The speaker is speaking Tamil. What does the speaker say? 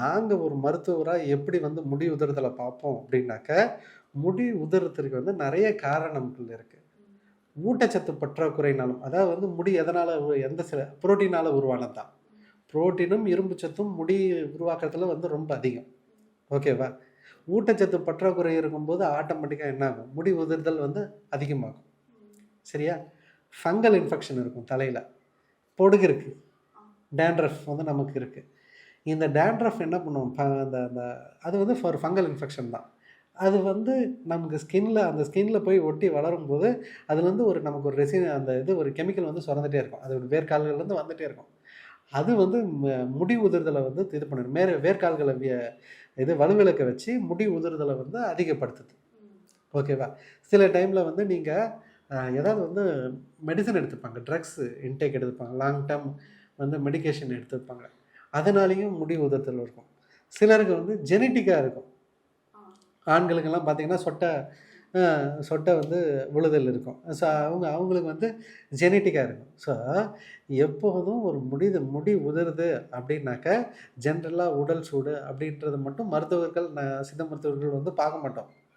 நாங்கள் ஒரு மருத்துவராக எப்படி வந்து முடி உதிர்தலை பார்ப்போம் அப்படின்னாக்க, முடி உதிர்றதுக்கு வந்து நிறைய காரணங்கள் இருக்குது. ஊட்டச்சத்து பற்றாக்குறைனாலும், அதாவது வந்து முடி எதனால் எந்த சில புரோட்டீனால் உருவானது தான். புரோட்டீனும் இரும்பு சத்தும் முடி உருவாக்குறதுல வந்து ரொம்ப அதிகம். ஓகேவா? ஊட்டச்சத்து பற்றாக்குறை இருக்கும்போது ஆட்டோமேட்டிக்காக என்ன ஆகும், முடி உதிர்தல் வந்து அதிகமாகும். சரியா? ஃபங்கல் இன்ஃபெக்ஷன் இருக்கும் தலையில், பொடுகு இருக்குது, டேண்ட்ரஃப் வந்து நமக்கு இருக்குது. இந்த டேண்ட்ரஃப் என்ன பண்ணுவோம், அந்த அந்த அது வந்து ஃபார் ஃபங்கல் இன்ஃபெக்ஷன் தான். அது வந்து நமக்கு அந்த ஸ்கின்னில் போய் ஒட்டி வளரும்போது அதுலேருந்து நமக்கு ஒரு அந்த இது ஒரு கெமிக்கல் வந்து சுரந்துகிட்டே இருக்கும். அது வேர்க்கால்கள்லேருந்து வந்துகிட்டே இருக்கும். அது வந்து முடி உதிர்தலை வந்து இது பண்ணிடும். வேர்க்கால்களை இது வலுவிளக்க வச்சு முடி உதிர்தலை வந்து அதிகப்படுத்துது. ஓகேவா? சில டைமில் வந்து நீங்கள் ஏதாவது வந்து மெடிசன் எடுத்துப்பாங்க, ட்ரக்ஸ் இன்டேக் எடுத்துப்பாங்க, லாங் டேர்ம் வந்து மெடிக்கேஷன் எடுத்துப்பாங்க. அதனாலேயும் முடி உதிர்தல் இருக்கும். சிலருக்கு வந்து ஜெனட்டிக்காக இருக்கும். ஆண்களுக்கெல்லாம் பார்த்தீங்கன்னா சொட்டை வந்து விழுதல் இருக்கும். ஸோ அவங்களுக்கு வந்து ஜெனட்டிக்காக இருக்கும். ஸோ எப்போதும் ஒரு முடி உதிருது அப்படின்னாக்க ஜென்ரலாக உடல் சூடு அப்படின்றது மட்டும் மருத்துவர்கள் சித்த மருத்துவர்கள் வந்து பார்க்க மாட்டோம்.